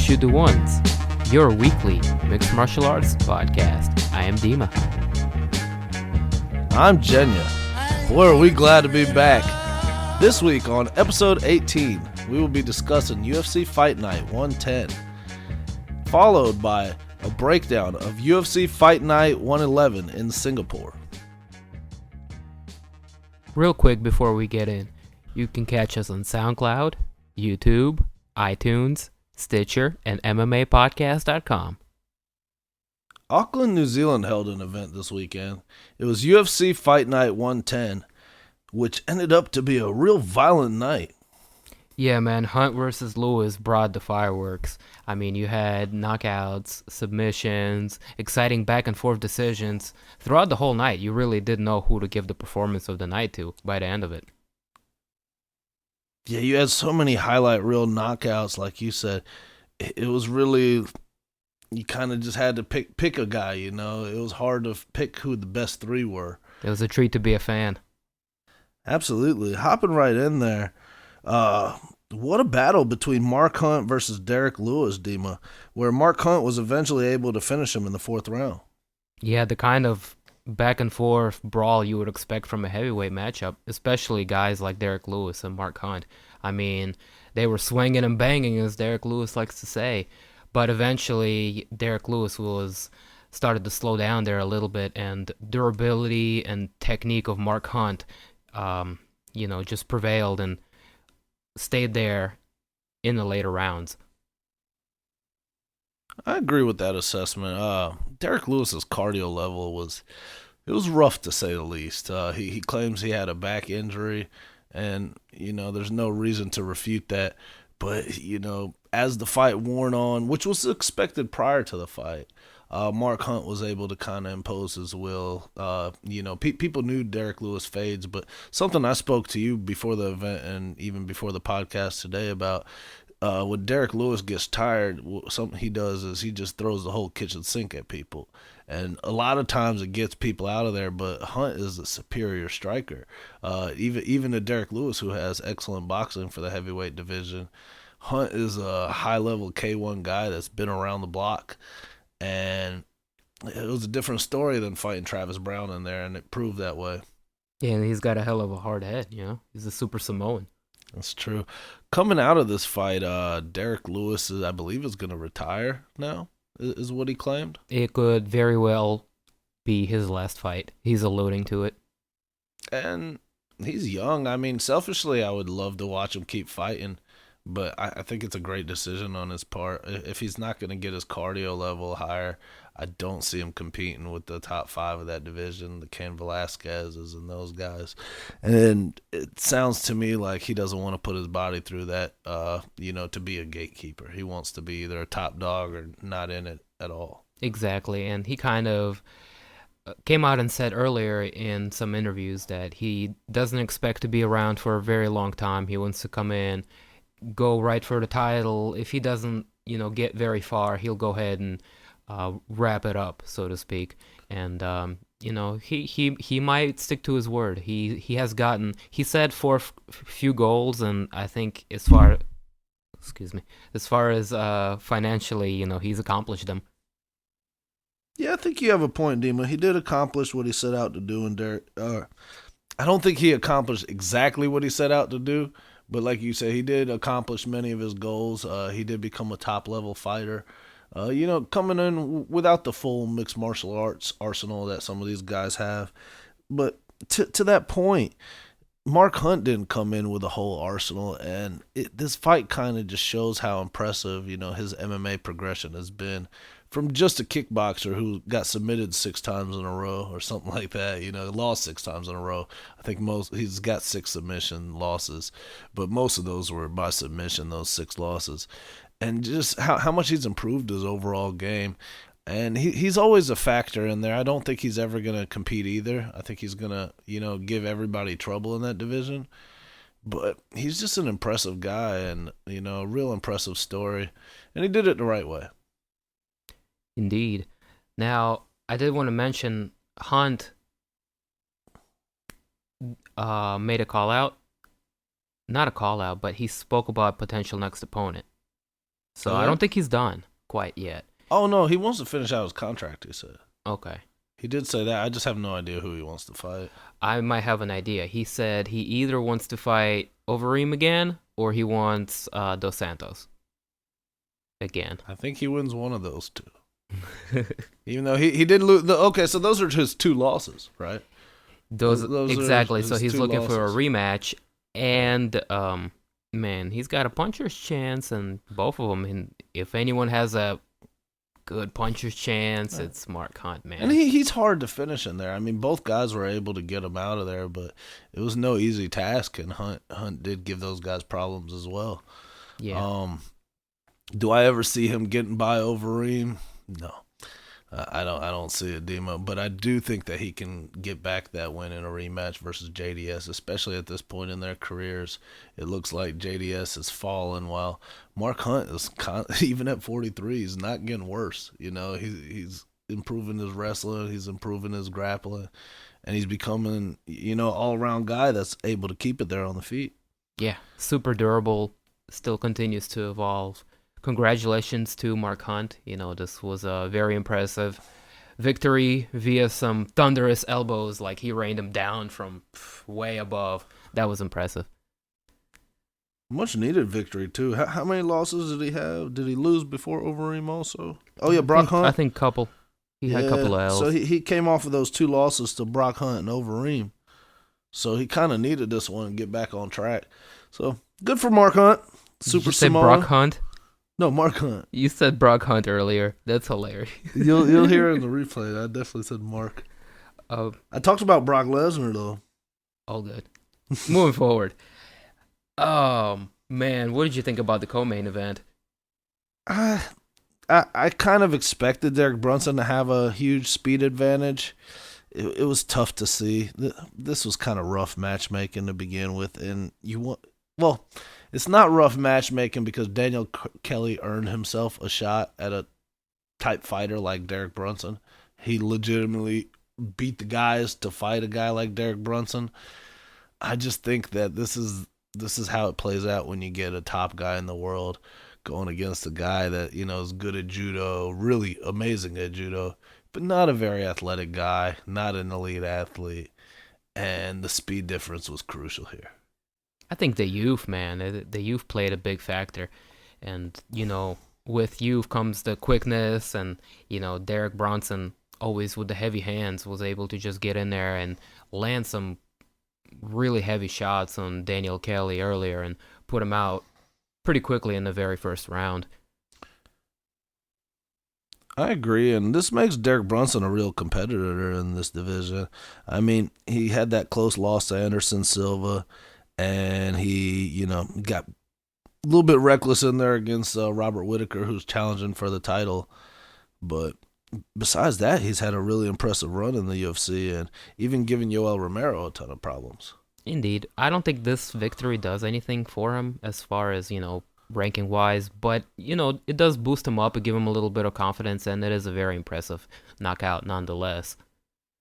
Wushu the Ones, your weekly mixed martial arts podcast. I am Dema. I'm Genya. Boy, are we glad to be back. This week on episode 18, we will be discussing UFC Fight Night 110, followed by a breakdown of UFC Fight Night 111 in Singapore. Real quick before we get in, you can catch us on SoundCloud, YouTube, iTunes, Stitcher, and MMApodcast.com. Auckland, New Zealand held an event this weekend. It was UFC Fight Night 110, which ended up to be a real violent night. Yeah, man, Hunt versus Lewis brought the fireworks. I mean, you had knockouts, submissions, exciting back and forth decisions. Throughout the whole night, you really didn't know who to give the performance of the night to by the end of it. Yeah, you had so many highlight reel knockouts, like you said. It was really, you kind of just had to pick a guy, you know. It was hard to pick who the best three were. It was a treat to be a fan. Absolutely. Hopping right in there. What a battle between Mark Hunt versus Derrick Lewis, Dema, where Mark Hunt was eventually able to finish him in the fourth round. Yeah, the kind of back and forth brawl you would expect from a heavyweight matchup, especially guys like Derrick Lewis and Mark Hunt. I mean, they were swinging and banging, as Derrick Lewis likes to say, but eventually Derrick Lewis started to slow down there a little bit, and durability and technique of Mark Hunt, just prevailed and stayed there in the later rounds. I agree with that assessment. Derrick Lewis's cardio level was rough, to say the least. He claims he had a back injury, and there's no reason to refute that. But as the fight wore on, which was expected prior to the fight, Mark Hunt was able to kind of impose his will. People knew Derrick Lewis fades, but something I spoke to you before the event and even before the podcast today about. When Derrick Lewis gets tired, something he does is he just throws the whole kitchen sink at people. And a lot of times it gets people out of there, but Hunt is a superior striker. Even to Derrick Lewis, who has excellent boxing for the heavyweight division, Hunt is a high-level K1 guy that's been around the block. And it was a different story than fighting Travis Brown in there, and it proved that way. Yeah, and he's got a hell of a hard head, He's a super Samoan. That's true. Coming out of this fight, Derrick Lewis, I believe, is going to retire now, is what he claimed. It could very well be his last fight. He's alluding to it. And he's young. I mean, selfishly, I would love to watch him keep fighting, but I think it's a great decision on his part. If he's not going to get his cardio level higher, I don't see him competing with the top five of that division, the Cain Velasquez's and those guys. And it sounds to me like he doesn't want to put his body through that, to be a gatekeeper. He wants to be either a top dog or not in it at all. Exactly, and he kind of came out and said earlier in some interviews that he doesn't expect to be around for a very long time. He wants to come in, go right for the title. If he doesn't, get very far, he'll go ahead and wrap it up, so to speak. And he might stick to his word. He said few goals, and I think as far as financially, he's accomplished them. Yeah, I think you have a point, Dema. He did accomplish what he set out to do, and Derrick. I don't think he accomplished exactly what he set out to do, but like you said, he did accomplish many of his goals. He did become a top-level fighter. Coming in without the full mixed martial arts arsenal that some of these guys have. But to that point, Mark Hunt didn't come in with a whole arsenal, and this fight kind of just shows how impressive, his MMA progression has been. From just a kickboxer who got submitted 6 times in a row or something like that, lost 6 times in a row. I think he's got 6 submission losses, but most of those were by submission, those 6 losses. And just how much he's improved his overall game. And he's always a factor in there. I don't think he's ever going to compete either. I think he's going to, give everybody trouble in that division. But he's just an impressive guy and, a real impressive story. And he did it the right way. Indeed. Now, I did want to mention Hunt made a call out. Not a call out, but he spoke about potential next opponent. So Oh I yeah. don't think he's done quite yet. Oh no, he wants to finish out his contract. He said. Okay. He did say that. I just have no idea who he wants to fight. I might have an idea. He said he either wants to fight Overeem again or he wants Dos Santos again. I think he wins one of those two. Even though he did lose. Okay, so those are his two losses, right? Those Exactly. are So his he's two looking for a losses. rematch, and man, he's got a puncher's chance, and both of them. And if anyone has a good puncher's chance, it's Mark Hunt, man. And he's hard to finish in there. I mean, both guys were able to get him out of there, but it was no easy task. And Hunt did give those guys problems as well. Yeah. Do I ever see him getting by Overeem? No. I don't see it, Dema, but I do think that he can get back that win in a rematch versus JDS, especially at this point in their careers. It looks like JDS has fallen while Mark Hunt is even at 43, he's not getting worse. You know, he's improving his wrestling, he's improving his grappling, and he's becoming, all around guy that's able to keep it there on the feet. Yeah. Super durable. Still continues to evolve. Congratulations to Mark Hunt. This was a very impressive victory via some thunderous elbows. Like he rained him down from way above. That was impressive. Much needed victory too. How many losses did he have? Did he lose before Overeem also? Oh yeah, Brock Hunt. I think couple. He had a couple of L's. So he came off of those two losses to Brock Hunt and Overeem. So he kind of needed this one to get back on track. So good for Mark Hunt. Did you say Brock Hunt? No, Mark Hunt. You said Brock Hunt earlier. That's hilarious. You'll hear it in the replay. I definitely said Mark. I talked about Brock Lesnar though. All good. Moving forward. Man, what did you think about the co-main event? I kind of expected Derrick Brunson to have a huge speed advantage. It was tough to see. This was kind of rough matchmaking to begin with, and it's not rough matchmaking because Daniel Kelly earned himself a shot at a type fighter like Derrick Brunson. He legitimately beat the guys to fight a guy like Derrick Brunson. I just think that this is how it plays out when you get a top guy in the world going against a guy that, is good at judo, really amazing at judo, but not a very athletic guy, not an elite athlete, and the speed difference was crucial here. I think the youth, man, the youth played a big factor. And, with youth comes the quickness, and, Derrick Brunson, always with the heavy hands, was able to just get in there and land some really heavy shots on Daniel Kelly earlier and put him out pretty quickly in the very first round. I agree, and this makes Derrick Brunson a real competitor in this division. I mean, he had that close loss to Anderson Silva, and he, got a little bit reckless in there against Robert Whittaker, who's challenging for the title. But besides that, he's had a really impressive run in the UFC, and even giving Yoel Romero a ton of problems. Indeed. I don't think this victory does anything for him as far as, ranking wise, but it does boost him up and give him a little bit of confidence, and it is a very impressive knockout nonetheless.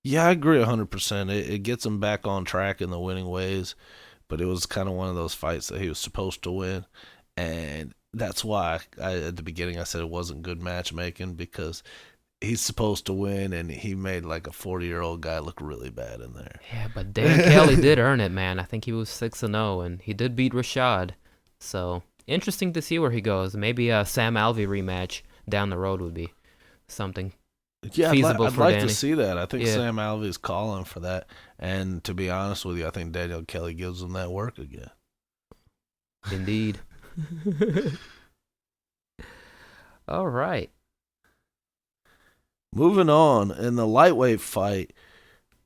Yeah, I agree 100%. It gets him back on track in the winning ways, but it was kind of one of those fights that he was supposed to win, and that's why at the beginning I said it wasn't good matchmaking, because he's supposed to win, and he made like a 40-year-old guy look really bad in there. Yeah, but Dan Kelly did earn it, man. I think he was 6-0, and he did beat Rashad, so interesting to see where he goes. Maybe a Sam Alvey rematch down the road would be something feasible I'd for like Danny. to see that. I think Yeah. Sam Alvey is calling for that. And to be honest with you, I think Daniel Kelly gives him that work again. Indeed. All right. Moving on, in the lightweight fight,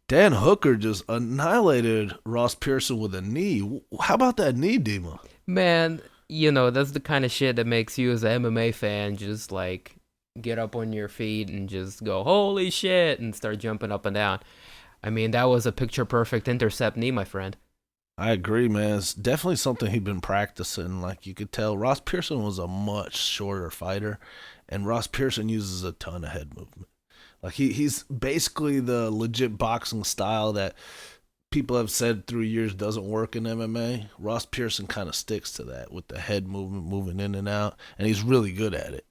Dan Hooker just annihilated Ross Pearson with a knee. How about that knee, Dima? Man, that's the kind of shit that makes you as an MMA fan just like get up on your feet and just go, holy shit, and start jumping up and down. I mean, that was a picture perfect intercept knee, my friend. I agree, man. It's definitely something he'd been practicing. Like you could tell, Ross Pearson was a much shorter fighter, and Ross Pearson uses a ton of head movement. Like he's basically the legit boxing style that people have said through years doesn't work in MMA. Ross Pearson kind of sticks to that with the head movement, moving in and out, and he's really good at it.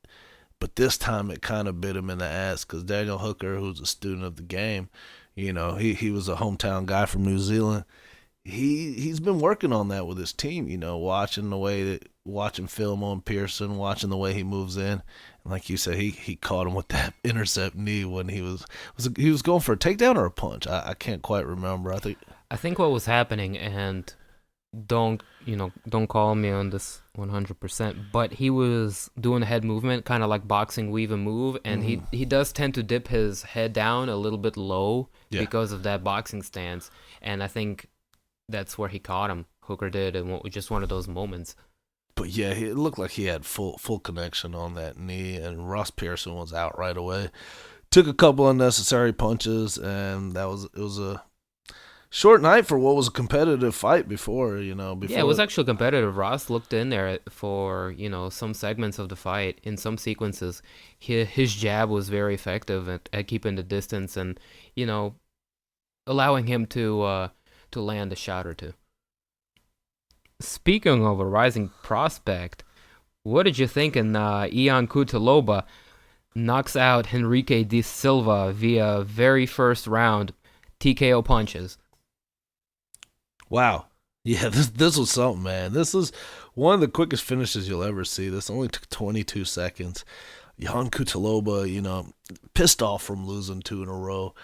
But this time it kind of bit him in the ass because Daniel Hooker, who's a student of the game, he was a hometown guy from New Zealand. He's been working on that with his team, watching film on Pearson, watching the way he moves in. And like you said, he caught him with that intercept knee when he was going for a takedown or a punch. I can't quite remember. I think what was happening, and don't call me on this 100%, but he was doing a head movement, kind of like boxing weave and move, and he does tend to dip his head down a little bit low because of that boxing stance, and I think that's where he caught him. Hooker did, and just one of those moments. But yeah, it looked like he had full connection on that knee, and Ross Pearson was out right away. Took a couple unnecessary punches, and it was a short night for what was a competitive fight before. Yeah, it was actually competitive. Ross looked in there for some segments of the fight. In some sequences, his jab was very effective at keeping the distance and allowing him to land a shot or two. Speaking of a rising prospect, what did you think in Ion Cutelaba knocks out Henrique de Silva via very first round TKO punches? Wow. Yeah, this was something, man. This is one of the quickest finishes you'll ever see. This only took 22 seconds. Ion Cutelaba, pissed off from losing 2 in a row.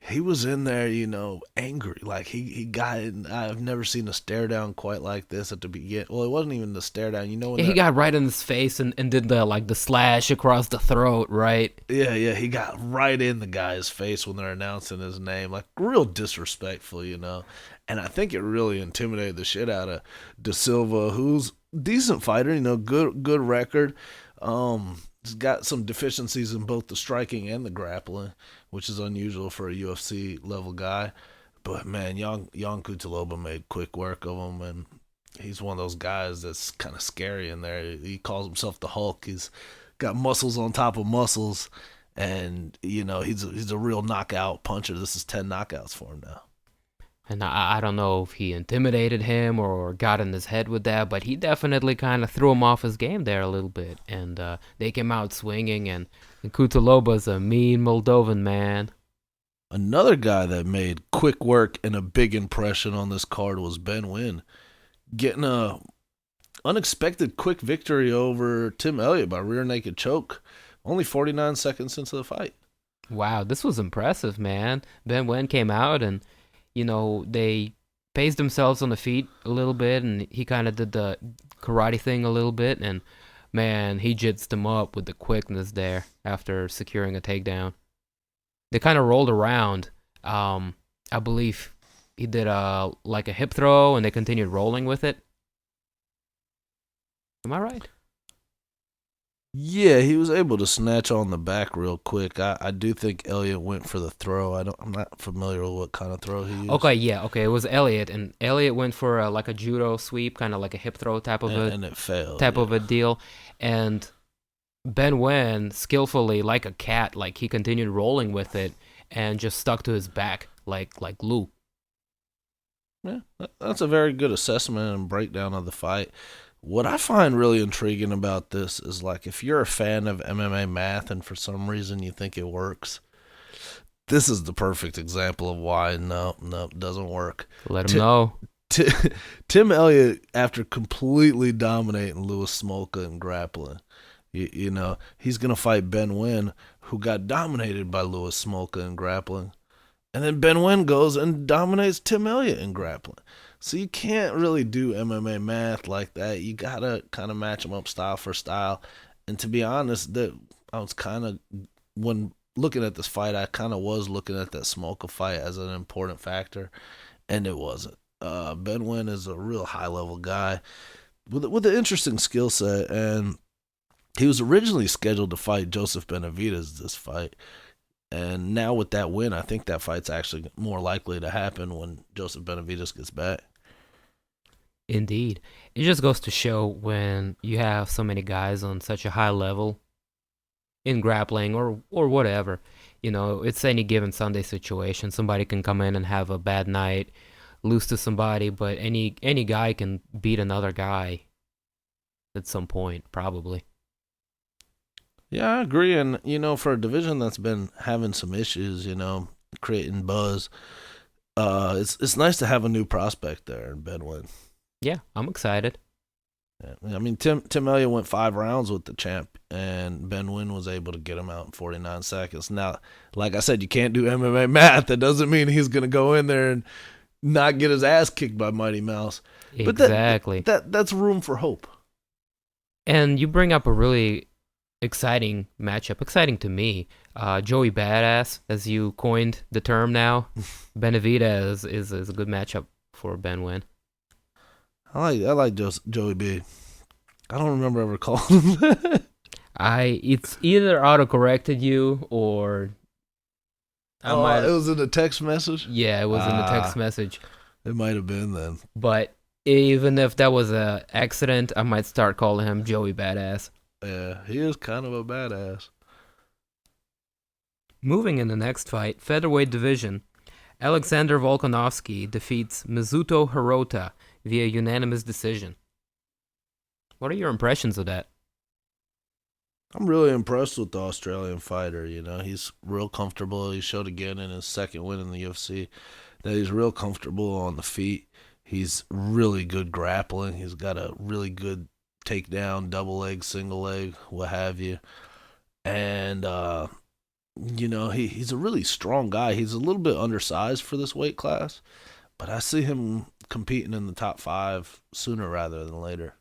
He was in there, angry. Like he got it. I've never seen a stare down quite like this at the beginning. Well, it wasn't even the stare down. He got right in his face and did the slash across the throat, right? Yeah, he got right in the guy's face when they're announcing his name. Like real disrespectful, And I think it really intimidated the shit out of De Silva, who's a decent fighter, good record. He's got some deficiencies in both the striking and the grappling, which is unusual for a UFC level guy. But man, Ion Cutelaba made quick work of him, and he's one of those guys that's kind of scary in there. He calls himself the Hulk. He's got muscles on top of muscles, and he's a real knockout puncher. This is 10 knockouts for him now. And I don't know if he intimidated him or got in his head with that, but he definitely kind of threw him off his game there a little bit. And they came out swinging, and Cutelaba's a mean Moldovan man. Another guy that made quick work and a big impression on this card was Ben Nguyen, getting a unexpected quick victory over Tim Elliott by rear naked choke, only 49 seconds into the fight. Wow, this was impressive, man. Ben Nguyen came out and they paced themselves on the feet a little bit, and he kind of did the karate thing a little bit, and man, he jitzed them up with the quickness there after securing a takedown. They kind of rolled around. I believe he did a hip throw, and they continued rolling with it. Am I right? Yeah, he was able to snatch on the back real quick. I do think Elliott went for the throw. I'm not familiar with what kind of throw he used. Okay, it was Elliott, and Elliott went for a judo sweep, kind of like a hip throw type of and it failed, of a deal. And Ben Nguyen skillfully, like a cat, he continued rolling with it and just stuck to his back like glue. Yeah, that's a very good assessment and breakdown of the fight. What I find really intriguing about this is if you're a fan of MMA math and for some reason you think it works, this is the perfect example of why no, doesn't work. Let him know. Tim Elliott, after completely dominating Louis Smolka in grappling, he's going to fight Ben Nguyen, who got dominated by Louis Smolka in grappling. And then Ben Nguyen goes and dominates Tim Elliott in grappling. So you can't really do MMA math like that. You got to kind of match them up style for style. And to be honest, I was kind of, when looking at this fight, I kind of was looking at that Smolka fight as an important factor, and it wasn't. Ben Nguyen is a real high-level guy with an interesting skill set, and he was originally scheduled to fight Joseph Benavidez this fight. And now with that win, I think that fight's actually more likely to happen when Joseph Benavidez gets back. Indeed. It just goes to show when you have so many guys on such a high level in grappling or whatever, it's any given Sunday situation. Somebody can come in and have a bad night, lose to somebody, but any guy can beat another guy at some point, probably. Yeah, I agree. And, for a division that's been having some issues, creating buzz, it's nice to have a new prospect there in Ben Wynn. Yeah, I'm excited. Yeah. I mean, Tim Elliott went 5 rounds with the champ, and Ben Wynn was able to get him out in 49 seconds. Now, like I said, you can't do MMA math. That doesn't mean he's going to go in there and not get his ass kicked by Mighty Mouse. But Exactly. that's room for hope. And you bring up a really exciting matchup, exciting to me. Joey Badass, as you coined the term now, Benavidez is a good matchup for Ben Wynn. I like Joey B. I don't remember ever calling him that. It's either autocorrected you or I might. It was in a text message? Yeah, it was in the text message. It might have been then. But even if that was a accident, I might start calling him Joey Badass. Yeah, he is kind of a badass. Moving in the next fight, featherweight division, Alexander Volkanovski defeats Mizuto Hirota via unanimous decision. What are your impressions of that? I'm really impressed with the Australian fighter. He's real comfortable. He showed again in his second win in the UFC that he's real comfortable on the feet. He's really good grappling. He's got a really good takedown, double leg, single leg, what have you. And, he's a really strong guy. He's a little bit undersized for this weight class, but I see him competing in the top 5 sooner rather than later.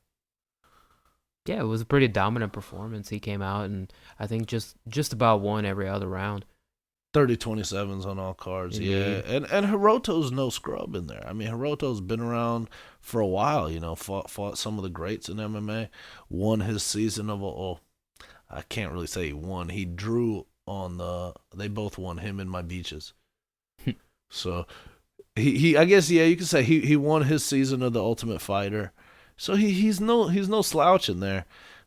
Yeah, it was a pretty dominant performance. He came out and I think just about won every other round. 30-27s on all cards, yeah. And Hiroto's no scrub in there. I mean, Hiroto's been around for a while, fought some of the greats in MMA, won his season of, I can't really say he won. He drew they both won, him and my beaches. So, he I guess, yeah, you could say he won his season of the Ultimate Fighter. So he's no slouch in there.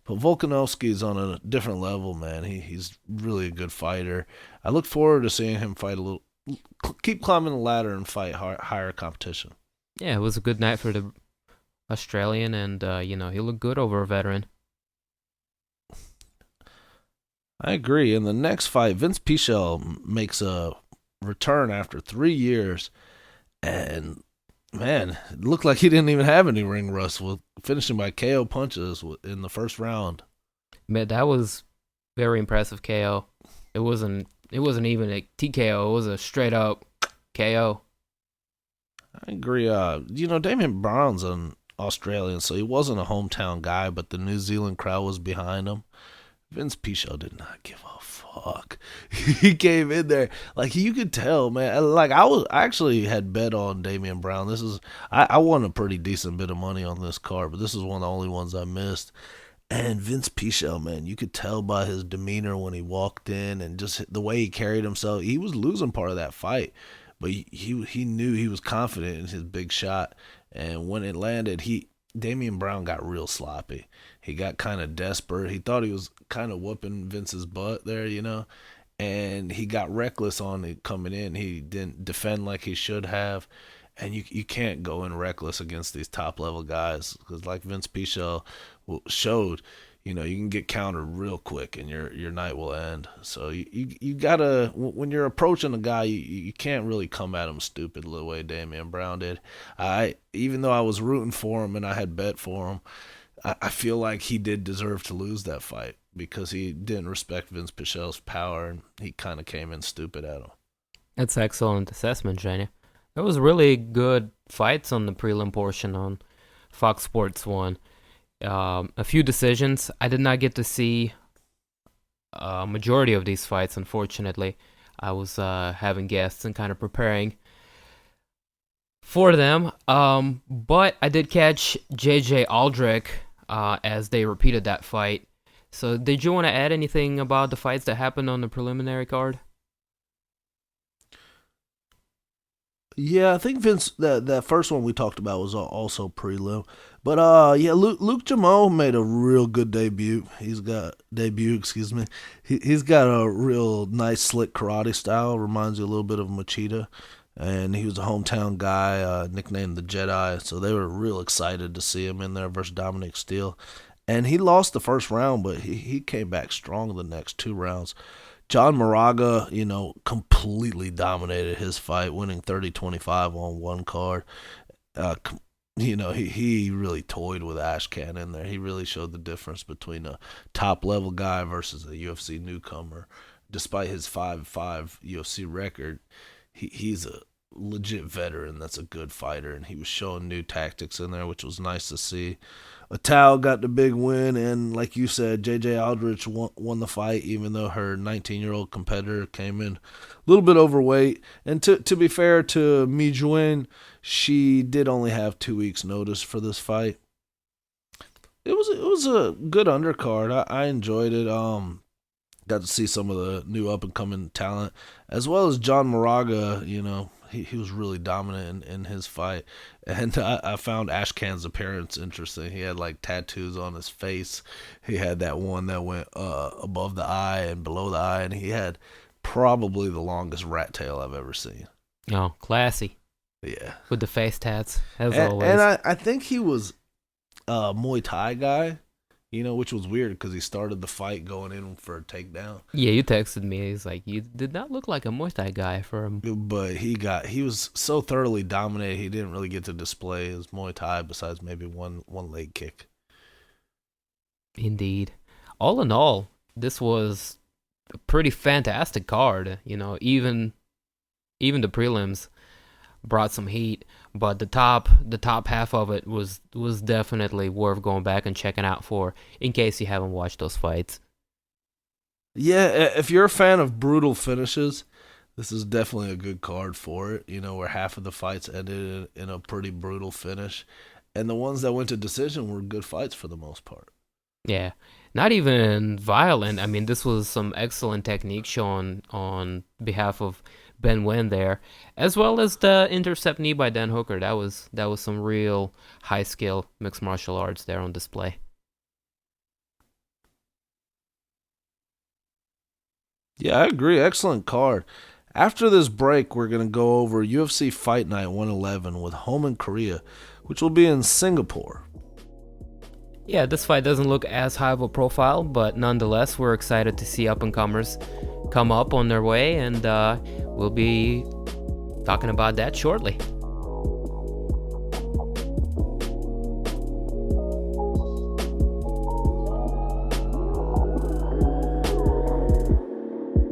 But Volkanovski's on a different level, man. He's really a good fighter. I look forward to seeing him fight keep climbing the ladder and fight higher competition. Yeah, it was a good night for the Australian, and he looked good over a veteran. I agree. In the next fight, Vince Pichel makes a return after 3 years, and man, it looked like he didn't even have any ring rust, with finishing by KO punches in the first round. Man, that was very impressive KO. It wasn't even a TKO. It was a straight up KO. I agree. Damien Brown's an Australian, so he wasn't a hometown guy, but the New Zealand crowd was behind him. Vince Pichel did not give a fuck. He came in there like you could tell, man. Like I actually had bet on Damian Brown. I won a pretty decent bit of money on this card, but this is one of the only ones I missed. And Vince Pichel, man, you could tell by his demeanor when he walked in and just the way he carried himself. He was losing part of that fight, but he knew he was confident in his big shot. And when it landed, Damian Brown got real sloppy. He got kind of desperate. He thought he was kind of whooping Vince's butt there, and he got reckless on it coming in. He didn't defend like he should have, and you can't go in reckless against these top level guys because, like Vince Pichel showed, you can get countered real quick and your night will end. So you gotta, when you're approaching a guy, you can't really come at him stupid the way Damian Brown did. Even though I was rooting for him and I had bet for him, I feel like he did deserve to lose that fight because he didn't respect Vince Pichel's power and he kind of came in stupid at him. That's excellent assessment, Genya. There was really good fights on the prelim portion on Fox Sports 1. A few decisions. I did not get to see a majority of these fights, unfortunately. I was having guests and kind of preparing for them. But I did catch JJ Aldrich as they repeated that fight. So did you want to add anything about the fights that happened on the preliminary card? Yeah, I think Vince, that first one we talked about was also prelim. But Luke Jamal made a real good debut. He's got He's got a real nice slick karate style. Reminds you a little bit of Machida. and he was a hometown guy, nicknamed the Jedi. So they were real excited to see him in there versus Dominic Steele. And he lost the first round, but he came back strong the next 2 rounds. John Moraga, completely dominated his fight, winning 30-25 on one card. Uh, he really toyed with Ashcan in there. He really showed the difference between a top level guy versus a UFC newcomer. Despite his 5-5 UFC record, he's a legit veteran that's a good fighter, and he was showing new tactics in there, which was nice to see. Atal got the big win, and like you said, JJ Aldrich won the fight, even though her 19-year-old competitor came in a little bit overweight. And to be fair to Mi Juin, she did only have 2 weeks notice for this fight. It was a good undercard. I enjoyed it. Got to see some of the new up and coming talent, as well as John Moraga. He was really dominant in his fight, and I found Ashcan's appearance interesting. He had like tattoos on his face. He had that one that went above the eye and below the eye, and he had probably the longest rat tail I've ever seen. Oh, classy. Yeah, with the face tats as and, always. And I think he was a Muay Thai guy. Which was weird because he started the fight going in for a takedown. Yeah, you texted me. He's like, you did not look like a Muay Thai guy for him. But he was so thoroughly dominated, he didn't really get to display his Muay Thai besides maybe one leg kick. Indeed. All in all, this was a pretty fantastic card. Even the prelims brought some heat, but the top half of it was definitely worth going back and checking out for, in case you haven't watched those fights. Yeah, if you're a fan of brutal finishes, this is definitely a good card for it. Where half of the fights ended in a pretty brutal finish, and the ones that went to decision were good fights for the most part. Yeah, not even violent. I mean, this was some excellent technique shown on behalf of Ben Nguyen there, as well as the intercept knee by Dan Hooker. That was some real high skill mixed martial arts there on display. Yeah, I agree. Excellent card. After this break, we're going to go over UFC Fight Night 111 with Holm and Correia, which will be in Singapore. Yeah, this fight doesn't look as high of a profile, but nonetheless, we're excited to see up-and-comers come up on their way, and we'll be talking about that shortly.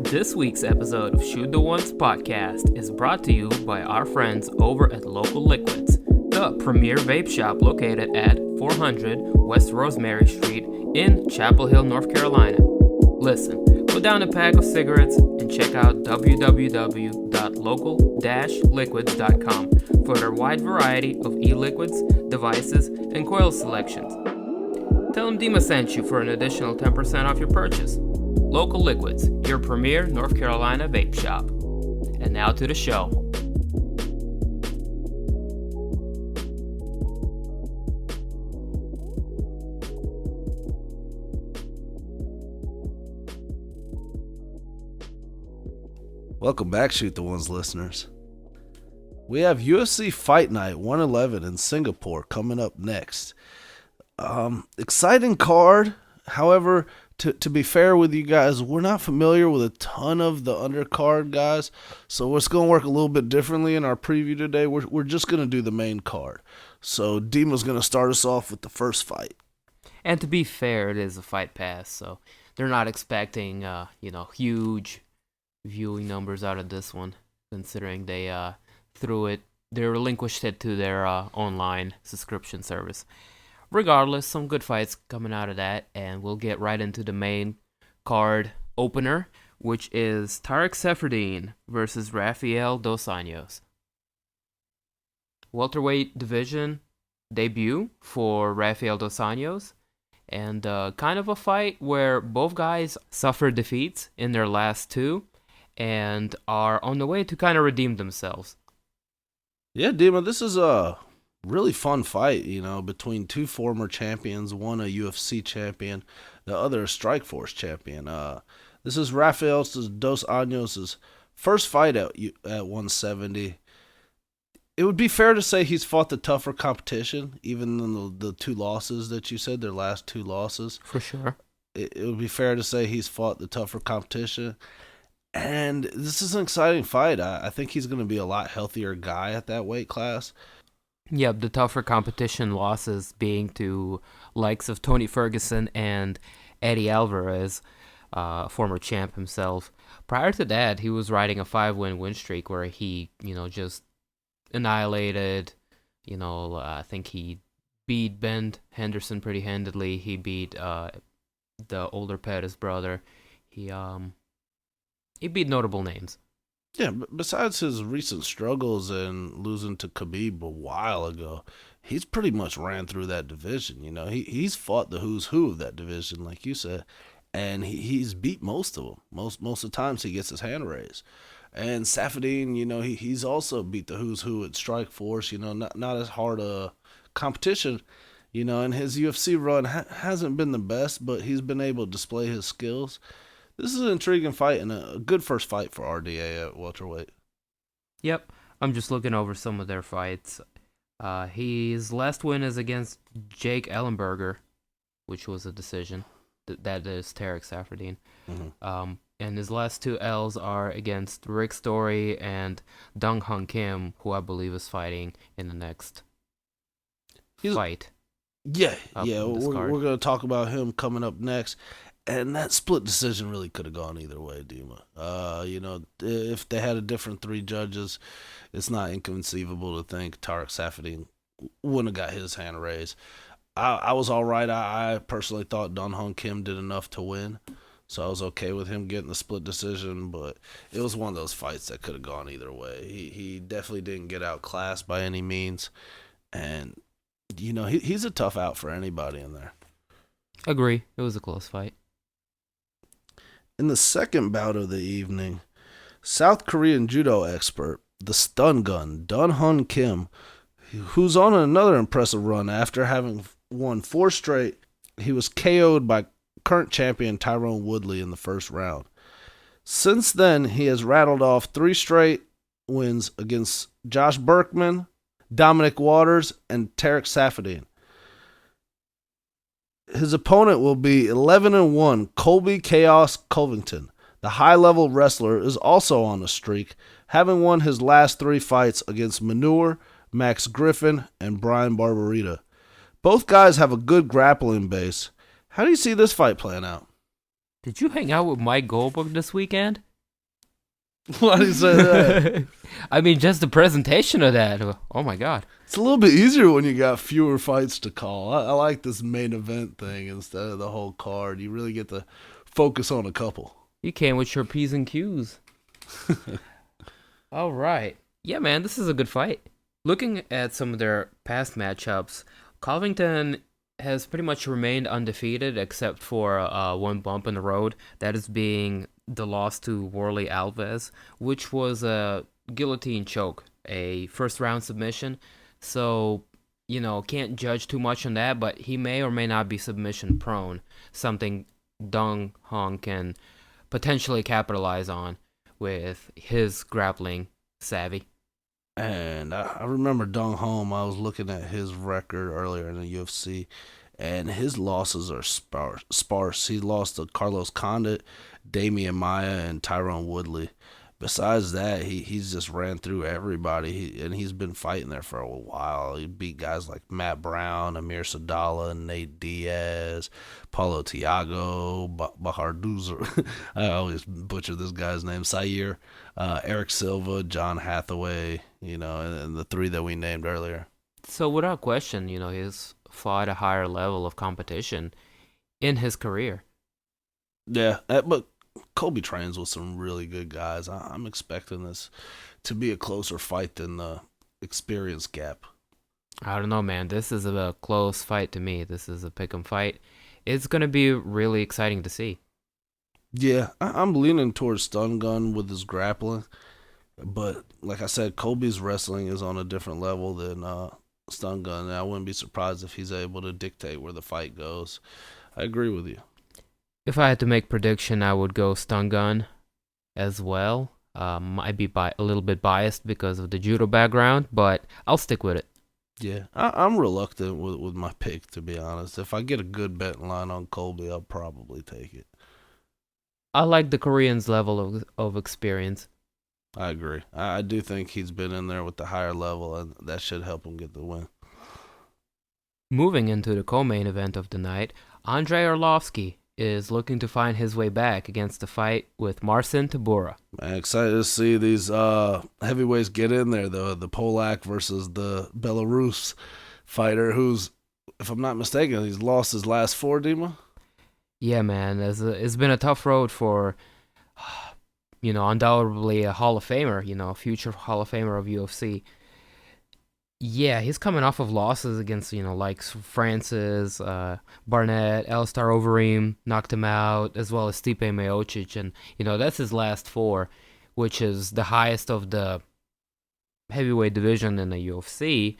This week's episode of Shoot the Ones podcast is brought to you by our friends over at Local Liquids, the premier vape shop located at 400 West Rosemary Street in Chapel Hill, North Carolina. Listen, put down a pack of cigarettes and check out www.local-liquids.com for their wide variety of e-liquids, devices, and coil selections. Tell them Dema sent you for an additional 10% off your purchase. Local Liquids, your premier North Carolina vape shop. And now to the show. Welcome back, Shoot the Ones listeners. We have UFC Fight Night 111 in Singapore coming up next. Exciting card. However, to be fair with you guys, we're not familiar with a ton of the undercard guys, so it's going to work a little bit differently in our preview today. We're just going to do the main card. So Dema's going to start us off with the first fight. And to be fair, it is a fight pass, so they're not expecting huge viewing numbers out of this one, considering they relinquished it to their online subscription service. Regardless, some good fights coming out of that, and we'll get right into the main card opener, which is Tarek Seferdine versus Rafael Dos Anjos. Welterweight division debut for Rafael Dos Anjos, and kind of a fight where both guys suffered defeats in their last two and are on the way to kind of redeem themselves. Yeah, Dema, this is a really fun fight, between two former champions, one a UFC champion, the other a Strikeforce champion. This is Rafael Dos Anjos' first fight at 170. It would be fair to say he's fought the tougher competition, even in the two losses that you said, their last two losses. For sure. It would be fair to say he's fought the tougher competition. And this is an exciting fight. I think he's going to be a lot healthier guy at that weight class. Yep, the tougher competition losses being to likes of Tony Ferguson and Eddie Alvarez, former champ himself. Prior to that, he was riding a 5-win streak where he, just annihilated, I think he beat Ben Henderson pretty handedly. He beat the older Pettis brother. He beat notable names. Yeah, besides his recent struggles and losing to Khabib a while ago, he's pretty much ran through that division. He's fought the who's who of that division, like you said, and he's beat most of them. Most of the times he gets his hand raised. And Safadine, he's also beat the who's who at Strikeforce. Not as hard a competition. And his UFC run hasn't been the best, but he's been able to display his skills. This is an intriguing fight and a good first fight for RDA at welterweight. Yep, I'm just looking over some of their fights. His last win is against Jake Ellenberger, which was a decision. That is Tarek Safardine. Mm-hmm. And his last two L's are against Rick Story and Dong Hung Kim, who I believe is fighting in the next fight. Yeah. We're going to talk about him coming up next. And that split decision really could have gone either way, Dema. If they had a different three judges, it's not inconceivable to think Tarek Safadine wouldn't have got his hand raised. I was all right. I personally thought Dong Hung Kim did enough to win, so I was okay with him getting the split decision, but it was one of those fights that could have gone either way. He definitely didn't get outclassed by any means, and, he's a tough out for anybody in there. Agree. It was a close fight. In the second bout of the evening, South Korean judo expert, the stun gun, Dong Hung Kim, who's on another impressive run after having won 4 straight, he was KO'd by current champion Tyrone Woodley in the first round. Since then, he has rattled off 3 straight wins against Josh Berkman, Dominic Waters, and Tarek Safadine. His opponent will be 11-1 Colby Chaos Covington. The high-level wrestler is also on a streak, having won his last 3 fights against Manure, Max Griffin, and Brian Barberita. Both guys have a good grappling base. How do you see this fight playing out? Did you hang out with Mike Goldberg this weekend? Why do you say that? I mean, just the presentation of that. Oh, my God. It's a little bit easier when you got fewer fights to call. I like this main event thing instead of the whole card. You really get to focus on a couple. You came with your P's and Q's. All right. Yeah, man, this is a good fight. Looking at some of their past matchups, Covington has pretty much remained undefeated except for one bump in the road. That is being the loss to Worley Alves, which was a guillotine choke, a first-round submission. So, can't judge too much on that, but he may or may not be submission-prone, something Dong Hong can potentially capitalize on with his grappling savvy. And I remember Dong Holm. I was looking at his record earlier in the UFC, and his losses are sparse. He lost to Carlos Condit, Damian Maia, and Tyrone Woodley. Besides that, he's just ran through everybody, and he's been fighting there for a while. He beat guys like Matt Brown, Amir Sadala, Nate Diaz, Paulo Tiago, Baharduzer. I always butcher this guy's name. Sayer, Eric Silva, John Hathaway, and the 3 that we named earlier. So without question, he's fought a higher level of competition in his career. Yeah, but Colby trains with some really good guys. I'm expecting this to be a closer fight than the experience gap. I don't know, man. This is a close fight to me. This is a pick'em fight. It's going to be really exciting to see. Yeah, I'm leaning towards Stun Gun with his grappling. But like I said, Colby's wrestling is on a different level than Stun Gun. And I wouldn't be surprised if he's able to dictate where the fight goes. I agree with you. If I had to make prediction, I would go Stun Gun as well. Might be a little bit biased because of the judo background, but I'll stick with it. Yeah, I'm reluctant with my pick, to be honest. If I get a good betting line on Colby, I'll probably take it. I like the Koreans' level of experience. I agree. I do think he's been in there with the higher level, and that should help him get the win. Moving into the co-main event of the night, Andrei Arlovsky is looking to find his way back against the fight with Marcin Tybura. Man, excited to see these heavyweights get in there, though. The Polak versus the Belarus fighter, who's, if I'm not mistaken, he's lost his last four, Dima. Yeah, man, it's been a tough road for, undoubtedly a Hall of Famer, future Hall of Famer of UFC. Yeah, he's coming off of losses against, like Francis, Barnett, Alistar Overeem knocked him out, as well as Stipe Miocic. And, that's his last four, which is the highest of the heavyweight division in the UFC.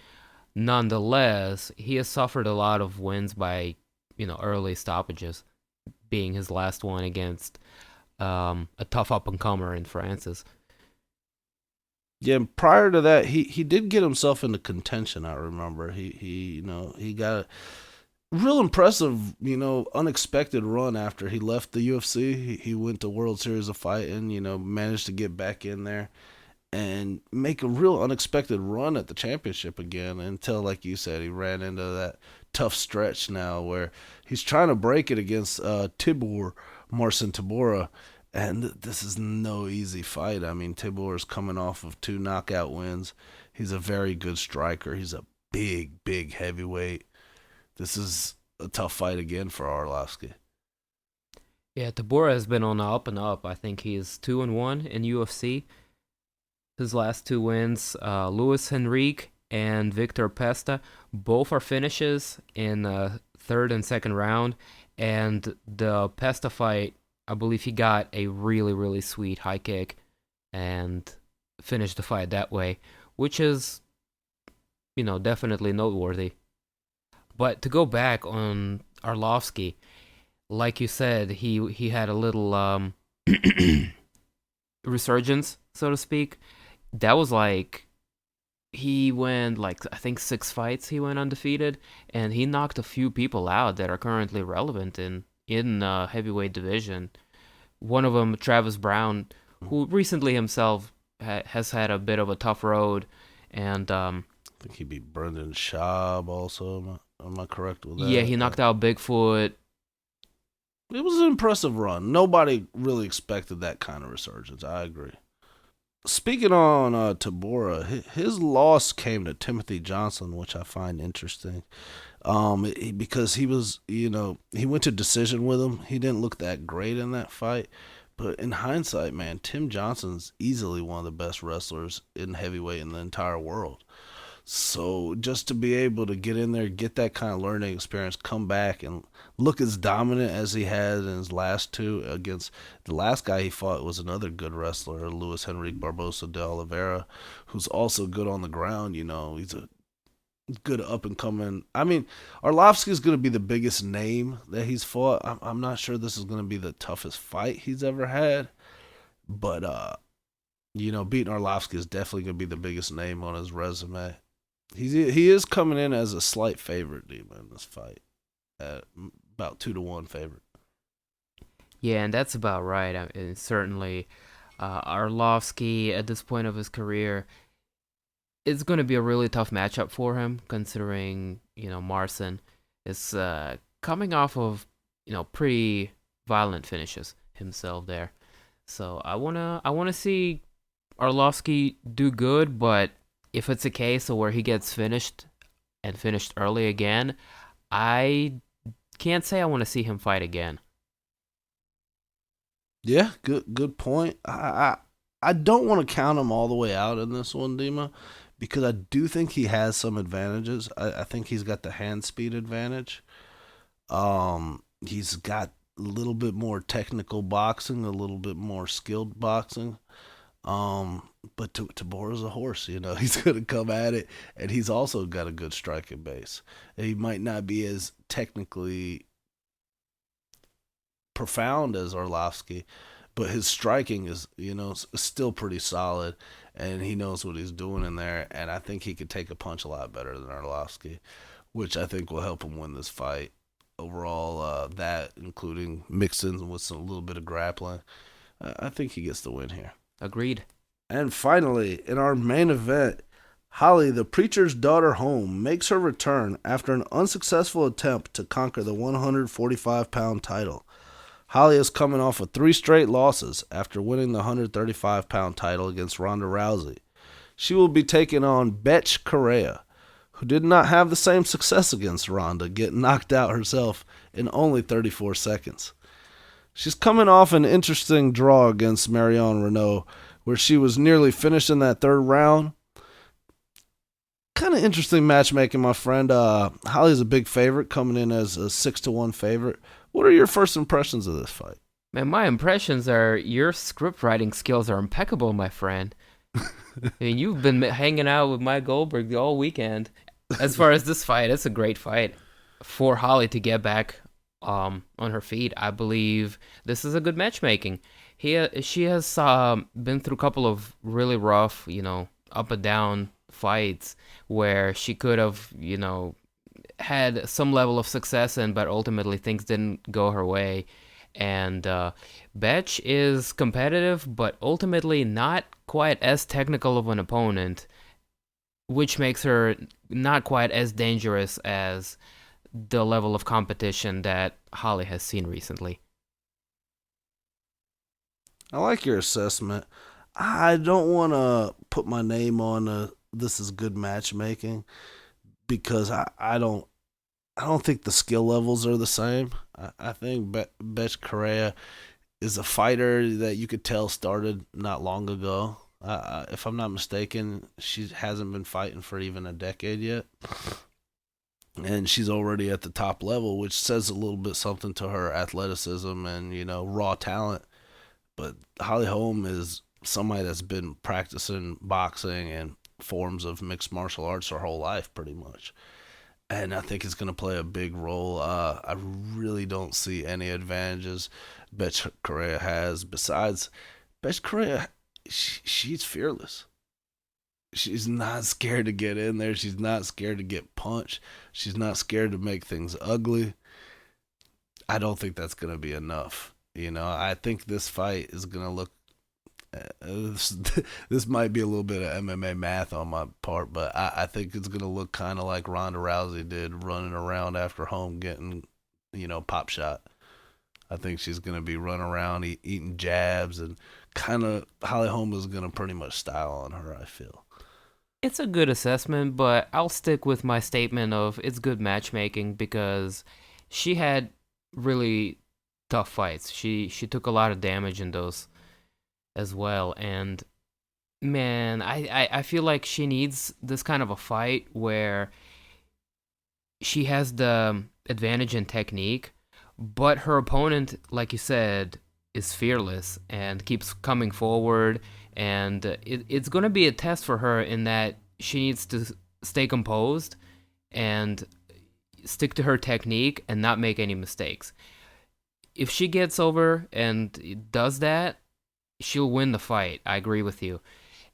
Nonetheless, he has suffered a lot of wins by, early stoppages, being his last one against a tough up-and-comer in Francis. Yeah, prior to that, he did get himself into contention. I remember he got a real impressive, unexpected run after he left the UFC. He went to World Series of Fighting, managed to get back in there and make a real unexpected run at the championship again until, like you said, he ran into that tough stretch now where he's trying to break it against Marcin Tybura. And this is no easy fight. I mean, Tybura is coming off of two knockout wins. He's a very good striker. He's a big, big heavyweight. This is a tough fight again for Arlovsky. Yeah, Tybura has been on the up and up. I think he's 2-1 in UFC. His last two wins, Luis Henrique and Victor Pesta, both are finishes in third and second round. And the Pesta fight, I believe he got a really, really sweet high kick and finished the fight that way, which is, definitely noteworthy. But to go back on Arlovsky, like you said, he had a little resurgence, so to speak. That was like he went like I think 6 fights he went undefeated, and he knocked a few people out that are currently relevant in heavyweight division. One of them, Travis Brown, who recently himself has had a bit of a tough road, and I think he beat Brendan Schaub also. Am I correct with that? Yeah, he knocked out Bigfoot. It was an impressive run. Nobody really expected that kind of resurgence. I agree. Speaking on Tybura, his loss came to Timothy Johnson, which I find interesting. Because he was, he went to decision with him. He didn't look that great in that fight. But in hindsight, man, Tim Johnson's easily one of the best wrestlers in heavyweight in the entire world. So just to be able to get in there, get that kind of learning experience, come back and look as dominant as he had in his last two against the last guy he fought was another good wrestler, Luis Henrique Barbosa de Oliveira, who's also good on the ground. He's a good up and coming. I mean, Arlovsky's going to be the biggest name that he's fought. I'm not sure this is going to be the toughest fight he's ever had, but beating Arlovsky is definitely going to be the biggest name on his resume. He is coming in as a slight favorite, Dema, in this fight, at about 2-1 favorite. Yeah, and that's about right. I mean, certainly, Arlovsky at this point of his career, it's going to be a really tough matchup for him, considering Marcin is coming off of pretty violent finishes himself there. So I wanna see Arlovsky do good, but if it's a case of where he gets finished and finished early again, I can't say I want to see him fight again. Yeah, good point. I don't want to count him all the way out in this one, Dema, because I do think he has some advantages. I think he's got the hand speed advantage. He's got a little bit more technical boxing, a little bit more skilled boxing. But Tybura's a horse, he's gonna come at it, and he's also got a good striking base. He might not be as technically profound as Arlovsky, but his striking is, still pretty solid, and he knows what he's doing in there. And I think he could take a punch a lot better than Arlovsky, which I think will help him win this fight. Overall, that including mixing with a little bit of grappling, I think he gets the win here. Agreed. And finally, in our main event, Holly, the preacher's daughter Holm, makes her return after an unsuccessful attempt to conquer the 145-pound title. Holly is coming off of 3 straight losses after winning the 135-pound title against Ronda Rousey. She will be taking on Bethe Correia, who did not have the same success against Ronda, getting knocked out herself in only 34 seconds. She's coming off an interesting draw against Marion Renault, where she was nearly finished in that 3rd round. Kind of interesting matchmaking, my friend. Holly's a big favorite, coming in as a 6-1 favorite. What are your first impressions of this fight? Man, my impressions are your script writing skills are impeccable, my friend. I mean, you've been hanging out with Mike Goldberg all weekend. As far as this fight, it's a great fight for Holly to get back on her feet. I believe this is a good matchmaking. She has been through a couple of really rough, up and down fights where she could have, had some level of success in, but ultimately things didn't go her way. And Bethe is competitive, but ultimately not quite as technical of an opponent, which makes her not quite as dangerous as the level of competition that Holly has seen recently. I like your assessment. I don't want to put my name on this is good matchmaking because I don't think the skill levels are the same. I think Bethe Correia is a fighter that you could tell started not long ago. If I'm not mistaken, she hasn't been fighting for even a decade yet. And she's already at the top level, which says a little bit something to her athleticism and, raw talent. But Holly Holm is somebody that's been practicing boxing and forms of mixed martial arts her whole life, pretty much. And I think it's going to play a big role. I really don't see any advantages Bethe Correia has. Besides, Bethe Correia, she's fearless. She's not scared to get in there. She's not scared to get punched. She's not scared to make things ugly. I don't think that's going to be enough. I think this fight is going to look. This might be a little bit of MMA math on my part, but I think it's going to look kind of like Ronda Rousey did running around after Holm getting, pop shot. I think she's going to be running around eating jabs and kind of Holly Holm is going to pretty much style on her, I feel. It's a good assessment, but I'll stick with my statement of it's good matchmaking because she had really tough fights. She took a lot of damage in those as well, and man, I feel like she needs this kind of a fight where she has the advantage in technique, but her opponent, like you said, is fearless and keeps coming forward, and it's going to be a test for her in that she needs to stay composed and stick to her technique and not make any mistakes. If she gets over and does that, she'll win the fight. I agree with you.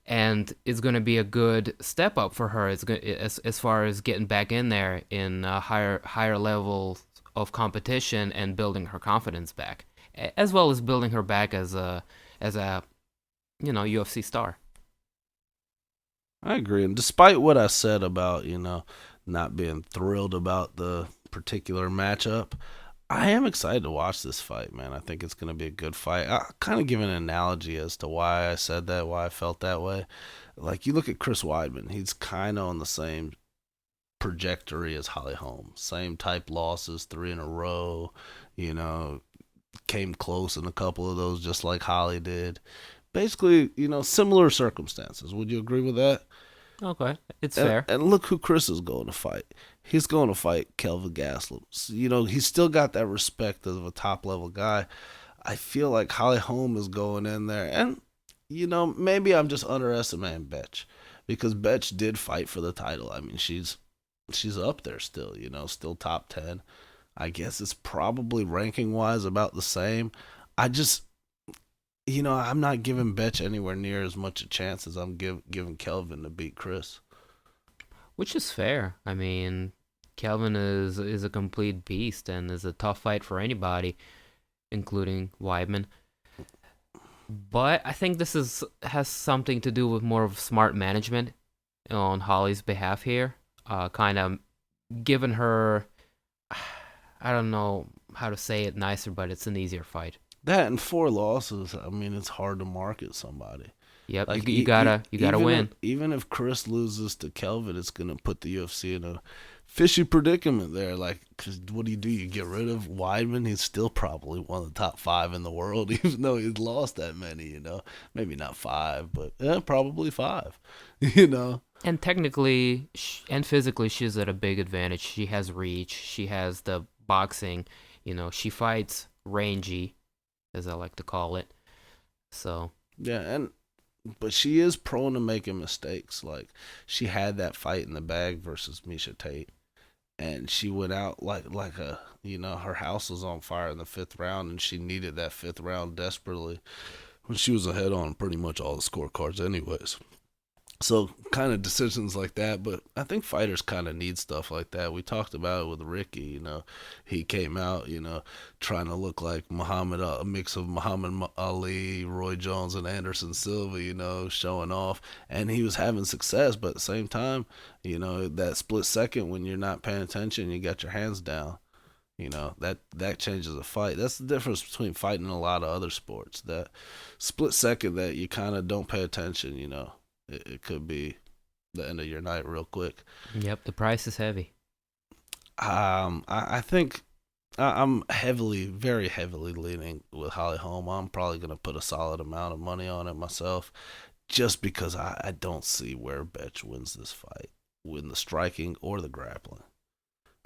And it's going to be a good step up for her as far as getting back in there in a higher level of competition and building her confidence back, as well as building her back as a UFC star. I agree. And despite what I said about, not being thrilled about the particular matchup, I am excited to watch this fight, man. I think it's going to be a good fight. I kind of give an analogy as to why I said that, why I felt that way. Like, you look at Chris Weidman, he's kind of on the same trajectory as Holly Holm. Same type losses, 3 in a row, came close in a couple of those just like Holly did. Basically, similar circumstances. Would you agree with that? Okay, it's fair. And look who Chris is going to fight. He's going to fight Kelvin Gastelum. He's still got that respect of a top-level guy. I feel like Holly Holm is going in there. And, maybe I'm just underestimating Bethe. Because Bethe did fight for the title. I mean, she's up there still, still top 10. I guess it's probably ranking-wise about the same. I'm not giving Bethe anywhere near as much a chance as I'm giving Kelvin to beat Chris. Which is fair. I mean, Kelvin is a complete beast and is a tough fight for anybody, including Weidman. But I think has something to do with more of smart management on Holly's behalf here. Kind of giving her, I don't know how to say it nicer, but it's an easier fight. That and 4 losses. I mean, it's hard to market somebody. Yep, Like you gotta win. Even if Chris loses to Kelvin, it's gonna put the UFC in a fishy predicament there. Like, 'cause what do? You get rid of Weidman? He's still probably one of the top 5 in the world, even though he's lost that many. Maybe not 5, but probably 5. And technically, and physically, she's at a big advantage. She has reach. She has the boxing. She fights rangy, as I like to call it. So yeah, but she is prone to making mistakes. Like, she had that fight in the bag versus Miesha Tate, and she went out like her house was on fire in the 5th round, and she needed that 5th round desperately when she was ahead on pretty much all the scorecards anyways. So kind of decisions like that, but I think fighters kind of need stuff like that. We talked about it with Ricky. He came out, trying to look like a mix of Muhammad Ali, Roy Jones, and Anderson Silva, showing off, and he was having success. But at the same time, that split second when you're not paying attention, you got your hands down. That changes a fight. That's the difference between fighting in a lot of other sports. That split second that you kind of don't pay attention, It could be the end of your night real quick. Yep, the price is heavy. I think I'm very heavily leaning with Holly Holm. I'm probably going to put a solid amount of money on it myself, just because I don't see where Bethe wins this fight, win the striking or the grappling.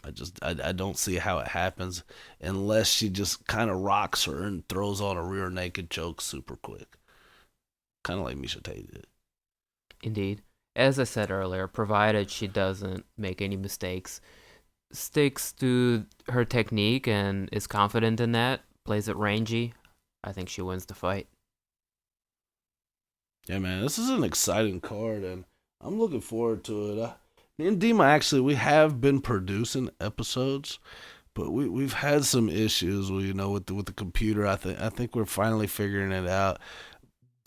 I don't see how it happens unless she just kind of rocks her and throws on a rear naked choke super quick, kind of like Miesha Tate did. Indeed. As I said earlier, provided she doesn't make any mistakes, sticks to her technique and is confident in that, plays it rangy, I think she wins the fight. Yeah, man, this is an exciting card, and I'm looking forward to it. Me and Dema, actually, we have been producing episodes, but we've had some issues, with the computer. I think we're finally figuring it out.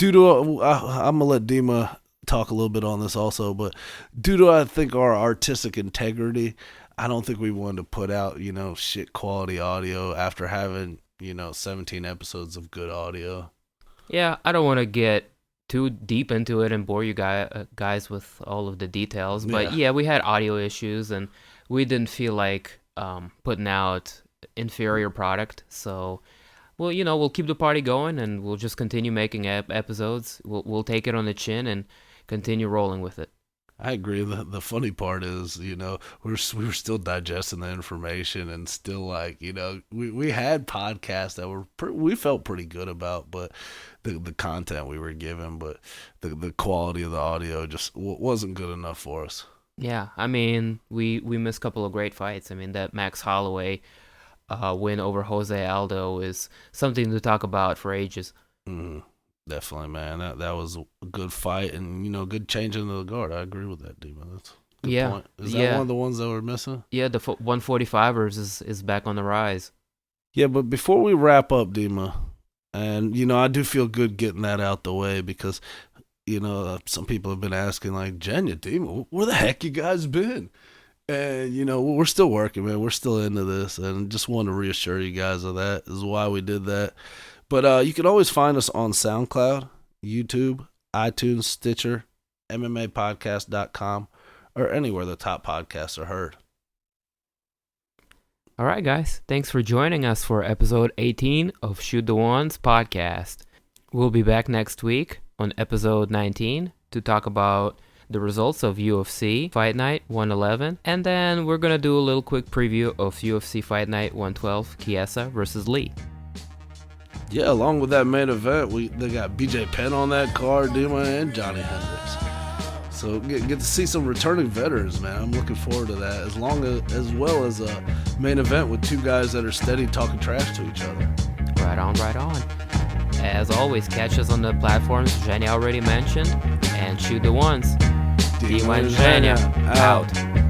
I'm gonna let Dema talk a little bit on this also, but due to, I think, our artistic integrity, I don't think we wanted to put out, shit quality audio after having, 17 episodes of good audio. Yeah, I don't want to get too deep into it and bore you guys with all of the details, but yeah, we had audio issues and we didn't feel like putting out inferior product, so we'll keep the party going and we'll just continue making episodes. We'll take it on the chin and continue rolling with it. I agree. The funny part is, we were still digesting the information and still we had podcasts that we felt pretty good about, but the content we were given, but the quality of the audio just wasn't good enough for us. Yeah, I mean, we missed a couple of great fights. I mean, that Max Holloway win over Jose Aldo is something to talk about for ages. Mm-hmm. Definitely, man. That was a good fight and, good change into the guard. I agree with that, Dema. That's a good point. Is that one of the ones that we're missing? Yeah, the 145ers is back on the rise. Yeah, but before we wrap up, Dema, and, I do feel good getting that out the way because, some people have been asking, like, Genya, Dema, where the heck you guys been? And, we're still working, man. We're still into this, and just want to reassure you guys of that. This is why we did that. But you can always find us on SoundCloud, YouTube, iTunes, Stitcher, MMApodcast.com, or anywhere the top podcasts are heard. All right, guys. Thanks for joining us for episode 18 of Shoot the Ones podcast. We'll be back next week on episode 19 to talk about the results of UFC Fight Night 111, and then we're going to do a little quick preview of UFC Fight Night 112, Chiesa versus Lee. Yeah, along with that main event, they got BJ Penn on that card, Dema, and Johnny Hendricks. So get to see some returning veterans, man. I'm looking forward to that, as well as a main event with two guys that are steady talking trash to each other. Right on. As always, catch us on the platforms Genya already mentioned, and shoot the ones. Dema and Genya out.